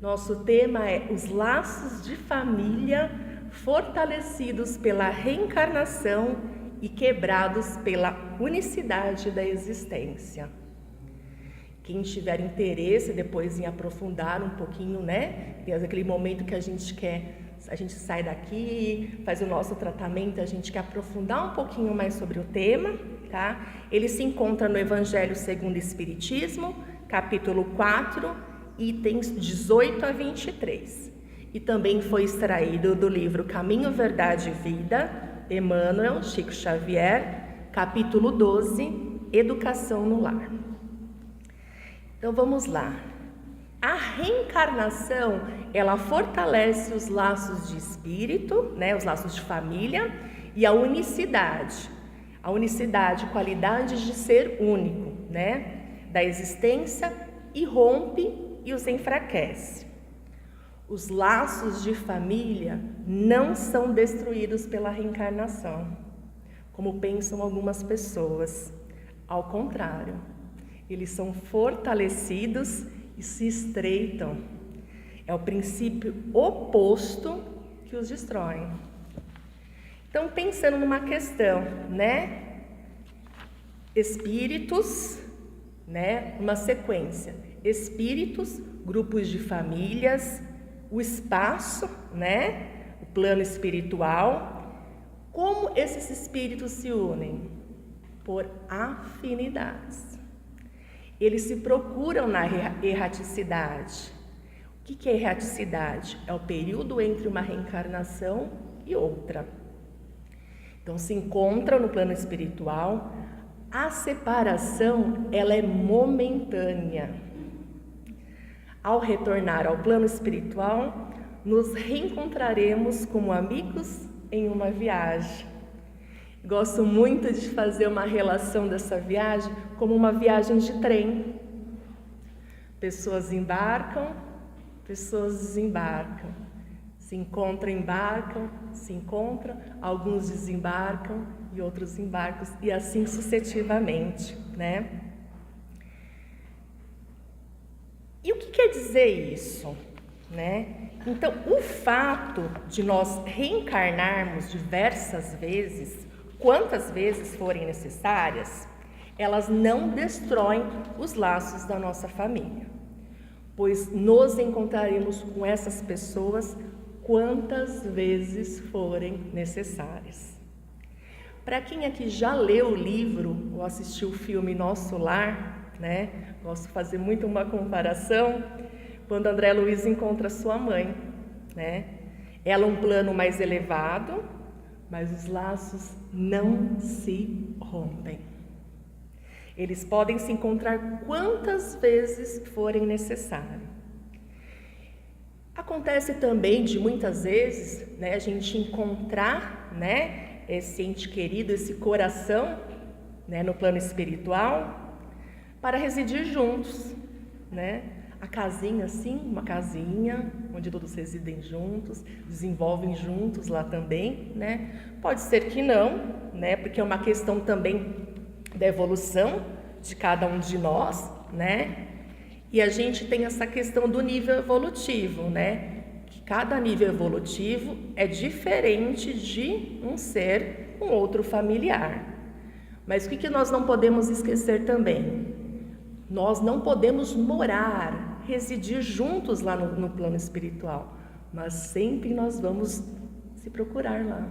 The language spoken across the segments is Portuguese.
Nosso tema é os laços de família fortalecidos pela reencarnação e quebrados pela unicidade da existência. Quem tiver interesse depois em aprofundar um pouquinho, tem aquele momento que a gente sai daqui, faz o nosso tratamento, a gente quer aprofundar um pouquinho mais sobre o tema, tá? Ele se encontra no Evangelho segundo o Espiritismo, capítulo 4, itens 18 a 23. E também foi extraído do livro Caminho, Verdade e Vida, Emmanuel, Chico Xavier, capítulo 12, Educação no Lar. Então vamos lá. A reencarnação, ela fortalece os laços de espírito, os laços de família e a unicidade. A unicidade, qualidade de ser único, da existência, e rompe e os enfraquece. Os laços de família não são destruídos pela reencarnação, como pensam algumas pessoas. Ao contrário, eles são fortalecidos e se estreitam. É o princípio oposto que os destrói. Então, pensando numa questão, Espíritos, uma sequência. Espíritos, grupos de famílias, o espaço, o plano espiritual. Como esses espíritos se unem? Por afinidades. Eles se procuram na erraticidade. O que é erraticidade? É o período entre uma reencarnação e outra. Então, se encontram no plano espiritual. A separação, ela é momentânea. Ao retornar ao plano espiritual, nos reencontraremos como amigos em uma viagem. Gosto muito de fazer uma relação dessa viagem como uma viagem de trem. Pessoas embarcam, pessoas desembarcam. Se encontram, embarcam, se encontram, alguns desembarcam e outros embarcam, e assim sucessivamente, E o que quer dizer isso, Então, o fato de nós reencarnarmos diversas vezes, quantas vezes forem necessárias, elas não destroem os laços da nossa família, pois nos encontraremos com essas pessoas quantas vezes forem necessárias. Para quem aqui já leu o livro ou assistiu o filme Nosso Lar, gosto de fazer muito uma comparação, quando André Luiz encontra sua mãe, Ela um plano mais elevado, mas os laços não se rompem. Eles podem se encontrar quantas vezes forem necessário. Acontece também de muitas vezes, a gente encontrar, esse ente querido, esse coração, no plano espiritual, para residir juntos, A casinha assim, uma casinha, onde todos residem juntos, desenvolvem juntos lá também, Pode ser que não, porque é uma questão também da evolução de cada um de nós, E a gente tem essa questão do nível evolutivo, Que cada nível evolutivo é diferente de um ser com outro familiar. Mas o que nós não podemos esquecer também? Nós não podemos morar, residir juntos lá no plano espiritual, mas sempre nós vamos se procurar lá.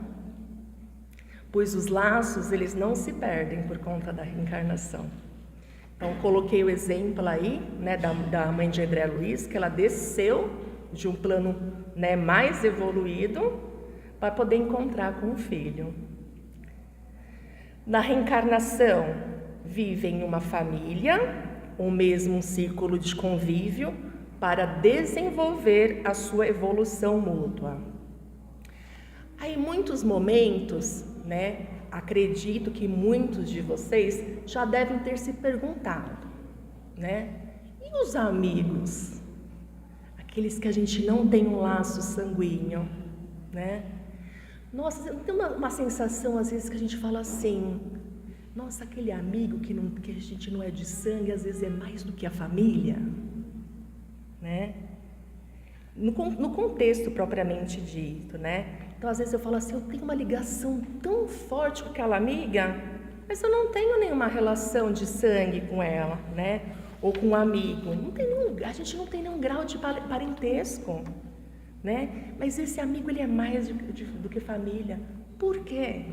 Pois os laços, eles não se perdem por conta da reencarnação. Então, coloquei o exemplo aí, da mãe de André Luiz, que ela desceu de um plano, mais evoluído para poder encontrar com o filho. Na reencarnação, vivem uma família, ou mesmo um círculo de convívio, para desenvolver a sua evolução mútua. Aí, em muitos momentos, acredito que muitos de vocês já devem ter se perguntado, E os amigos? Aqueles que a gente não tem um laço sanguíneo, Nossa, tem uma sensação às vezes que a gente fala assim: nossa, aquele amigo que a gente não é de sangue, às vezes é mais do que a família, no contexto propriamente dito, né? Então, às vezes eu falo assim, eu tenho uma ligação tão forte com aquela amiga, mas eu não tenho nenhuma relação de sangue com ela, né? Ou com um amigo. A gente não tem nenhum grau de parentesco, né? Mas esse amigo, ele é mais do que família. Por quê?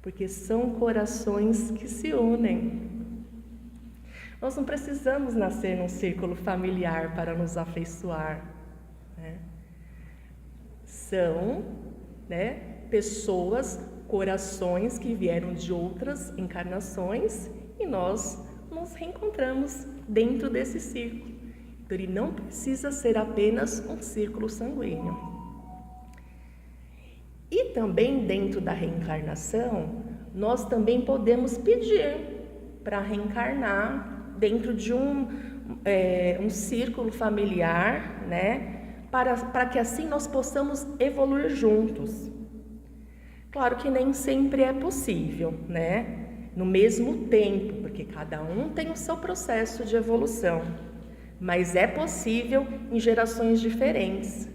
Porque são corações que se unem. Nós não precisamos nascer num círculo familiar para nos afeiçoar, né? São, né, pessoas, corações que vieram de outras encarnações e nós nos reencontramos dentro desse círculo. Então, ele não precisa ser apenas um círculo sanguíneo. E também dentro da reencarnação, nós também podemos pedir para reencarnar dentro de um círculo familiar, né? Para que assim nós possamos evoluir juntos. Claro que nem sempre é possível, né? No mesmo tempo, porque cada um tem o seu processo de evolução. Mas é possível em gerações diferentes.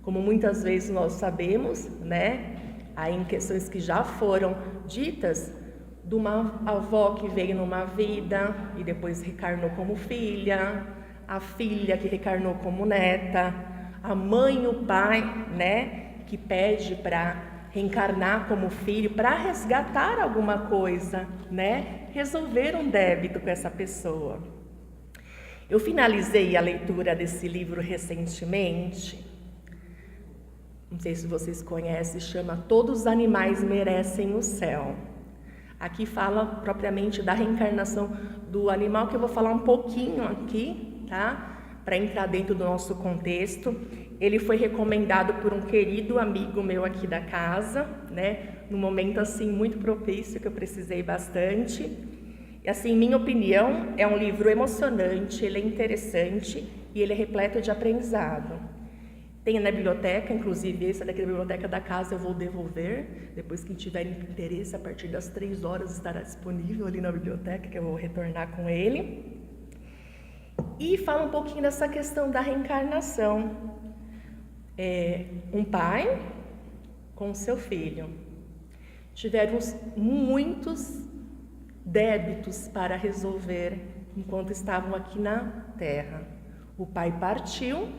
Como muitas vezes nós sabemos, né? Aí em questões que já foram ditas, de uma avó que veio numa vida e depois reencarnou como filha, a filha que reencarnou como neta, a mãe e o pai, né, que pede para reencarnar como filho, para resgatar alguma coisa, né, resolver um débito com essa pessoa. Eu finalizei a leitura desse livro recentemente, não sei se vocês conhecem, chama Todos os Animais Merecem o Céu. Aqui fala propriamente da reencarnação do animal, que eu vou falar um pouquinho aqui, tá? Para entrar dentro do nosso contexto. Ele foi recomendado por um querido amigo meu aqui da casa, né? Num momento assim muito propício, que eu precisei bastante. E assim, minha opinião, é um livro emocionante, ele é interessante e ele é repleto de aprendizado. Tem na biblioteca, inclusive esse daqui da biblioteca da casa eu vou devolver. Depois quem tiver interesse, a partir das 3 horas estará disponível ali na biblioteca, que eu vou retornar com ele. E fala um pouquinho dessa questão da reencarnação. Um pai com seu filho tiveram muitos débitos para resolver enquanto estavam aqui na Terra. O pai partiu,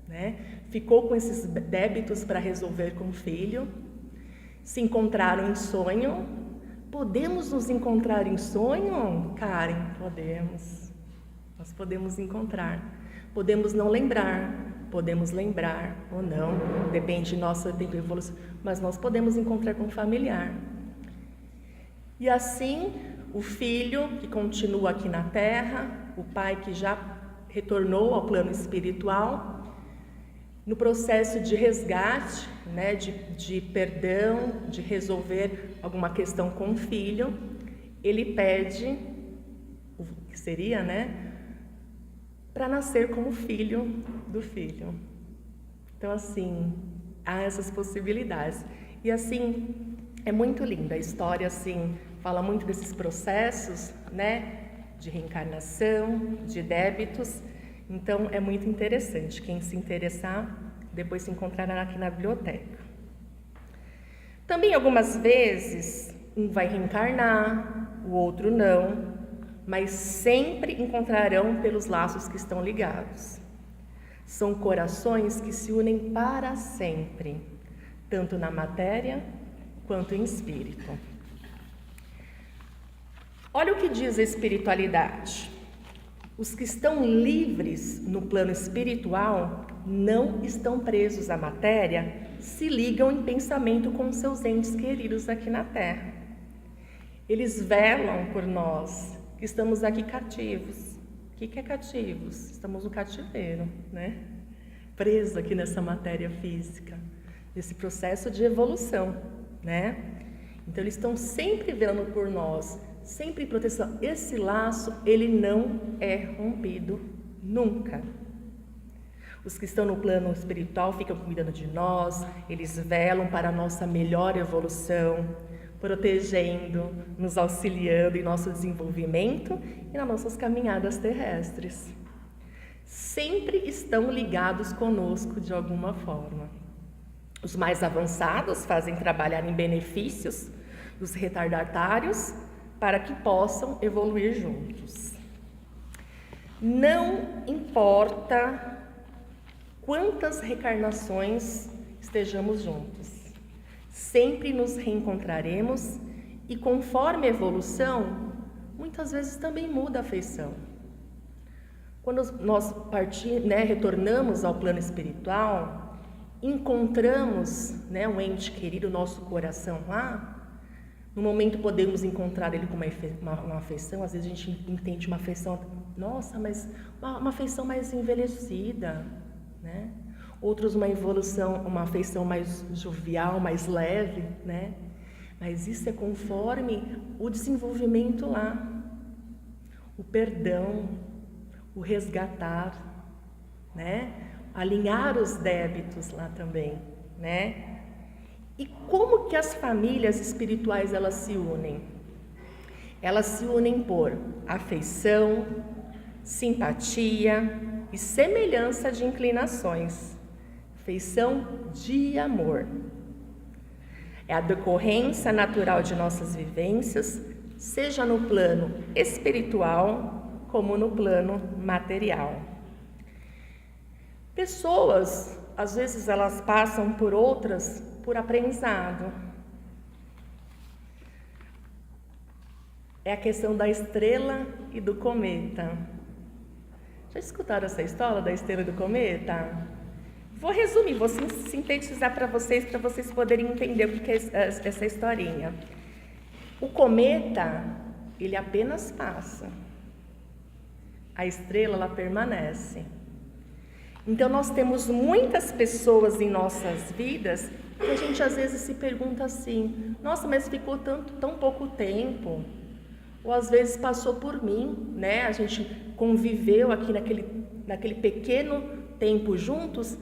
né? Ficou com esses débitos para resolver com o filho. Se encontraram em sonho. Podemos nos encontrar em sonho, Karen? Podemos. Nós podemos encontrar. Podemos não lembrar. Podemos lembrar ou não. Depende de nossa tempo de evolução. Mas nós podemos encontrar com um familiar. E assim, o filho que continua aqui na Terra, o pai que já retornou ao plano espiritual, no processo de resgate, né, de perdão, de resolver alguma questão com o filho, ele pede, o que seria, né, para nascer como filho do filho. Então, assim, há essas possibilidades. E, assim, é muito linda a história, assim, fala muito desses processos, né, de reencarnação, de débitos. Então, é muito interessante. Quem se interessar, depois se encontrará aqui na biblioteca. Também, algumas vezes, um vai reencarnar, o outro não, mas sempre encontrarão pelos laços que estão ligados. São corações que se unem para sempre, tanto na matéria quanto em espírito. Olha o que diz a espiritualidade. Os que estão livres no plano espiritual não estão presos à matéria, se ligam em pensamento com seus entes queridos aqui na Terra. Eles velam por nós, que estamos aqui cativos. O que é cativos? Estamos no cativeiro, né? Presos aqui nessa matéria física, nesse processo de evolução, né? Então, eles estão sempre velando por nós, sempre em proteção. Esse laço, ele não é rompido nunca. Os que estão no plano espiritual ficam cuidando de nós, eles velam para a nossa melhor evolução, protegendo, nos auxiliando em nosso desenvolvimento e nas nossas caminhadas terrestres. sempre estão ligados conosco de alguma forma. Os mais avançados fazem trabalhar em benefícios dos retardatários para que possam evoluir juntos. Não importa quantas reencarnações estejamos juntos, sempre nos reencontraremos e conforme a evolução, muitas vezes também muda a feição. Quando nós retornamos ao plano espiritual, encontramos um ente querido, nosso coração lá, no momento podemos encontrar ele com uma afeição, às vezes a gente entende uma afeição, nossa, mas uma afeição mais envelhecida, né? Outros uma afeição mais jovial, mais leve, né? Mas isso é conforme o desenvolvimento lá, o perdão, o resgatar, né? Alinhar os débitos lá também, né? E como que as famílias espirituais elas se unem? Elas se unem por afeição, simpatia e semelhança de inclinações, afeição de amor. É a decorrência natural de nossas vivências, seja no plano espiritual como no plano material. Pessoas, às vezes elas passam por outras por aprendizado. É a questão da estrela e do cometa. Já escutaram essa história da estrela e do cometa? Vou resumir, vou sintetizar para vocês poderem entender o que é essa historinha. O cometa, ele apenas passa. A estrela, ela permanece. Então, nós temos muitas pessoas em nossas vidas que a gente às vezes se pergunta assim, nossa, mas ficou tão pouco tempo. Ou às vezes passou por mim, né? A gente conviveu aqui naquele pequeno tempo juntos,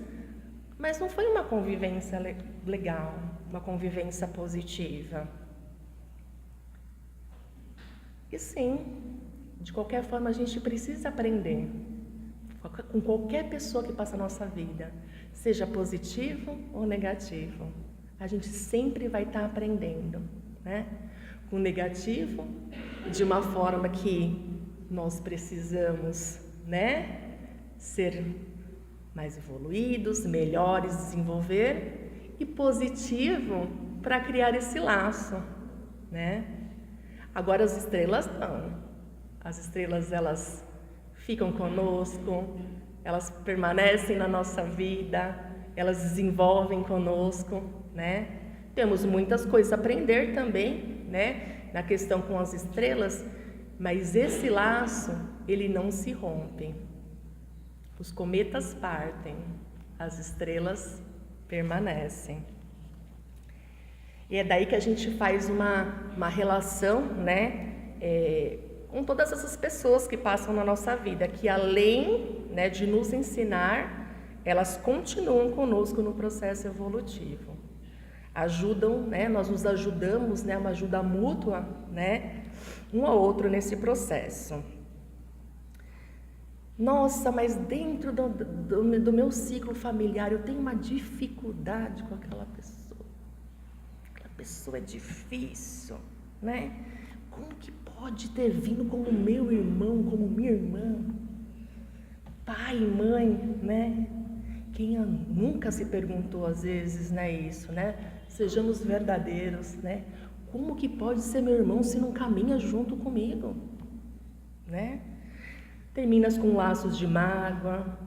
mas não foi uma convivência legal, uma convivência positiva. E sim, de qualquer forma a gente precisa aprender com qualquer pessoa que passa a nossa vida, seja positivo ou negativo. A gente sempre vai estar aprendendo, né? Com o negativo, de uma forma que nós precisamos, né? Ser mais evoluídos, melhores, desenvolver, e positivo para criar esse laço, né? Agora as estrelas não. As estrelas, elas ficam conosco, elas permanecem na nossa vida, elas desenvolvem conosco, né? Temos muitas coisas a aprender também, né? Na questão com as estrelas, mas esse laço, ele não se rompe. Os cometas partem, as estrelas permanecem. E é daí que a gente faz uma relação, né? Com todas essas pessoas que passam na nossa vida, que além, né, de nos ensinar, elas continuam conosco no processo evolutivo. Ajudam, né, nós nos ajudamos, né, uma ajuda mútua, né, um ao outro nesse processo. Nossa, mas dentro do meu ciclo familiar eu tenho uma dificuldade com aquela pessoa. Aquela pessoa é difícil, né? Como que pode ter vindo como meu irmão, como minha irmã? Pai e mãe, né? Quem nunca se perguntou às vezes, né, isso, né? Sejamos verdadeiros, né? Como que pode ser meu irmão se não caminha junto comigo, né? Terminas com laços de mágoa,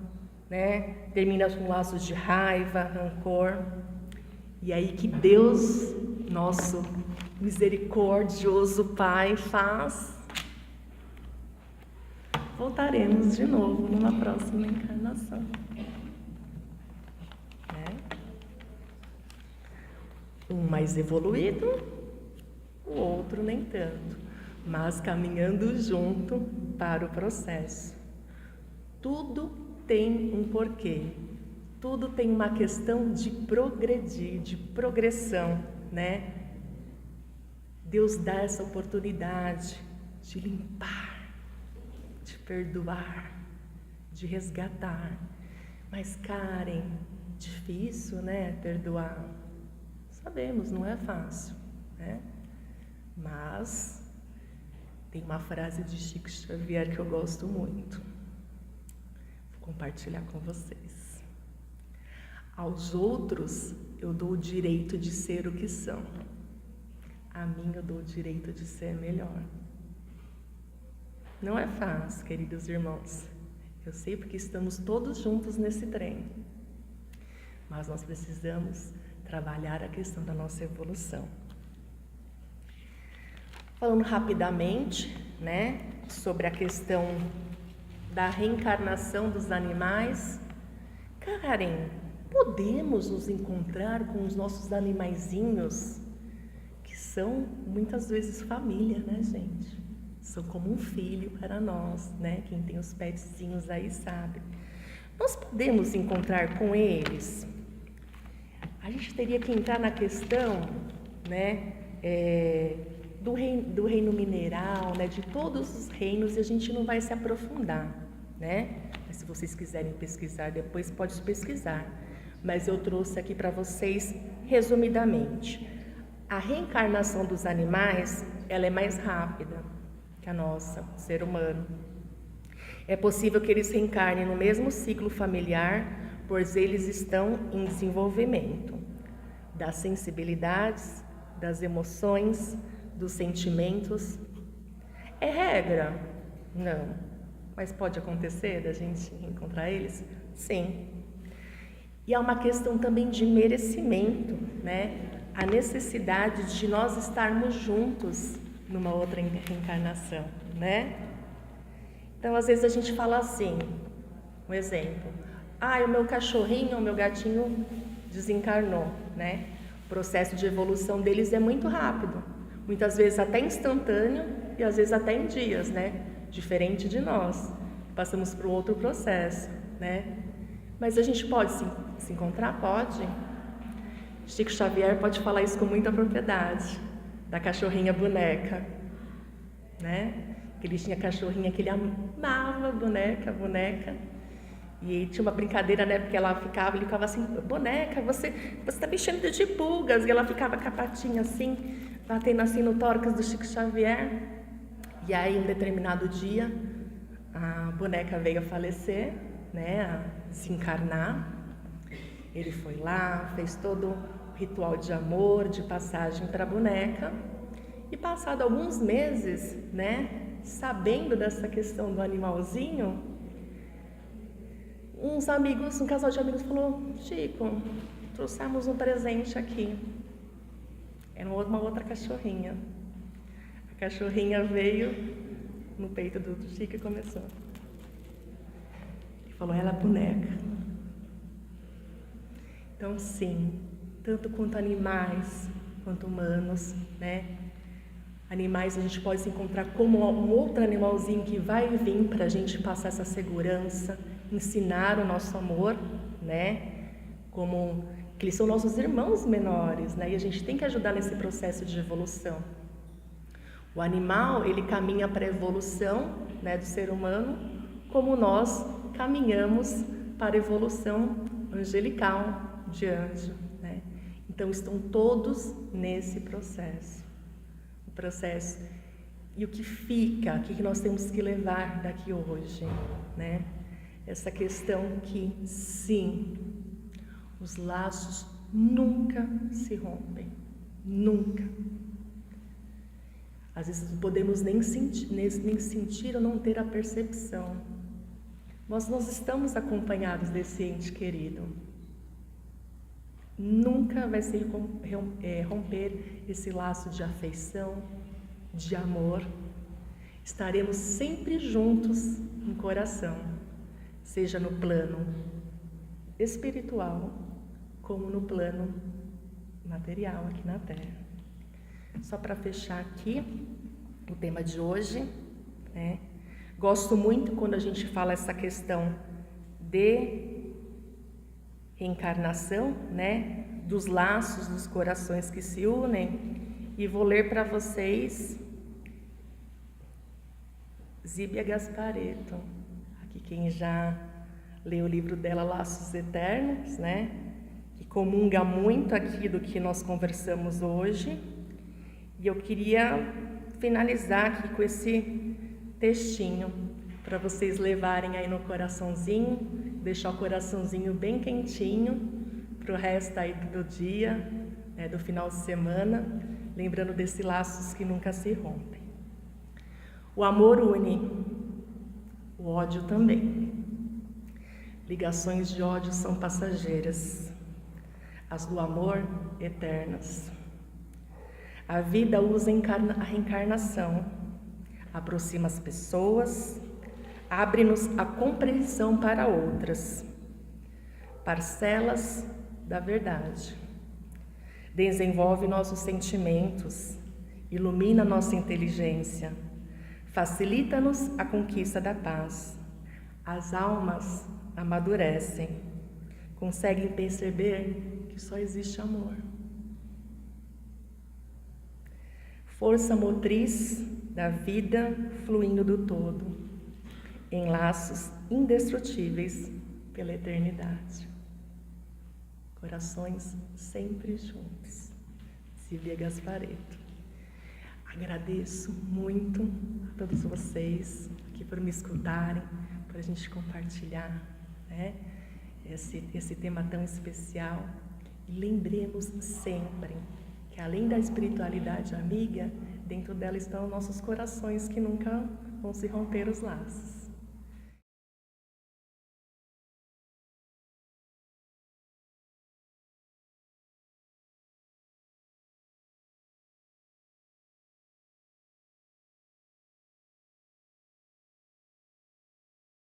né? Terminas com laços de raiva, rancor. E aí que Deus, nosso misericordioso Pai, faz? Voltaremos de novo numa próxima encarnação. Um mais evoluído, o outro nem tanto, mas caminhando junto para o processo. Tudo tem um porquê, tudo tem uma questão de progredir, de progressão, né? Deus dá essa oportunidade de limpar, de perdoar, de resgatar. Mas, Karen, difícil, né, perdoar? Sabemos, não é fácil, né? Mas tem uma frase de Chico Xavier que eu gosto muito. Vou compartilhar com vocês. Aos outros eu dou o direito de ser o que são. A mim eu dou o direito de ser melhor. Não é fácil, queridos irmãos. Eu sei porque estamos todos juntos nesse trem. Mas nós precisamos trabalhar a questão da nossa evolução. Falando rapidamente, né, sobre a questão da reencarnação dos animais. Karen, podemos nos encontrar com os nossos animaizinhos, que são muitas vezes família, né, gente? São como um filho para nós, né? Quem tem os petzinhos aí sabe. Nós podemos encontrar com eles? A gente teria que entrar na questão, né, do reino mineral, né, de todos os reinos, e a gente não vai se aprofundar, né? Mas se vocês quiserem pesquisar depois, pode pesquisar. Mas eu trouxe aqui para vocês, resumidamente. A reencarnação dos animais, ela é mais rápida que a nossa, o ser humano. É possível que eles reencarnem no mesmo ciclo familiar, pois eles estão em desenvolvimento das sensibilidades, das emoções, dos sentimentos. É regra? Não. Mas pode acontecer da gente encontrar eles? Sim. E há uma questão também de merecimento, né? A necessidade de nós estarmos juntos numa outra reencarnação, né? Então, às vezes a gente fala assim, um exemplo. O meu cachorrinho, o meu gatinho desencarnou, né? O processo de evolução deles é muito rápido. Muitas vezes até instantâneo e às vezes até em dias, né? Diferente de nós. Passamos por um outro processo, né? Mas a gente pode se encontrar? Pode. Chico Xavier pode falar isso com muita propriedade, da cachorrinha boneca, né? Que ele tinha cachorrinha que ele amava, boneca. E tinha uma brincadeira, né? Porque ele ficava assim, boneca, você tá mexendo de pulgas. E ela ficava com a patinha assim, batendo assim no tórax do Chico Xavier. E aí, um determinado dia, a boneca veio a falecer, né? A desencarnar. Ele foi lá, fez todo o ritual de amor, de passagem para a boneca. E passado alguns meses, né? Sabendo dessa questão do animalzinho, um casal de amigos falou: Chico, trouxemos um presente aqui. Era uma outra cachorrinha. A cachorrinha veio no peito do Chico e começou. Ele falou: ela é boneca. Então, sim, tanto quanto animais, quanto humanos, né? Animais a gente pode se encontrar como um outro animalzinho que vai vir para a gente passar essa segurança, ensinar o nosso amor, né? Como que eles são nossos irmãos menores, né? E a gente tem que ajudar nesse processo de evolução. O animal, ele caminha para a evolução, né, do ser humano, como nós caminhamos para a evolução angelical, de anjo, né? Então estão todos nesse processo. E o que fica, o que nós temos que levar daqui hoje, né? Essa questão que, sim, os laços nunca se rompem, nunca. Às vezes não podemos nem sentir ou não ter a percepção. Nós estamos acompanhados desse ente querido. Nunca vai se romper esse laço de afeição, de amor. Estaremos sempre juntos em coração, seja no plano espiritual, como no plano material aqui na Terra. Só para fechar aqui o tema de hoje, né? Gosto muito quando a gente fala essa questão de reencarnação, né? Dos laços dos corações que se unem, e vou ler para vocês Zíbia Gasparetto, aqui quem já leu o livro dela, Laços Eternos, né? Que comunga muito aqui do que nós conversamos hoje. E eu queria finalizar aqui com esse textinho para vocês levarem aí no coraçãozinho, deixar o coraçãozinho bem quentinho para o resto aí do dia, né, do final de semana, lembrando desses laços que nunca se rompem. O amor une, o ódio também. Ligações de ódio são passageiras, as do amor, eternas. A vida usa a reencarnação, aproxima as pessoas, abre-nos a compreensão para outras, parcelas da verdade. Desenvolve nossos sentimentos, ilumina nossa inteligência, facilita-nos a conquista da paz. As almas amadurecem, conseguem perceber que só existe amor. Força motriz da vida fluindo do todo, em laços indestrutíveis pela eternidade. Corações sempre juntos. Silvia Gasparetto. Agradeço muito a todos vocês aqui por me escutarem, por a gente compartilhar, né, esse tema tão especial. E lembremos sempre que além da espiritualidade amiga, dentro dela estão nossos corações que nunca vão se romper os laços.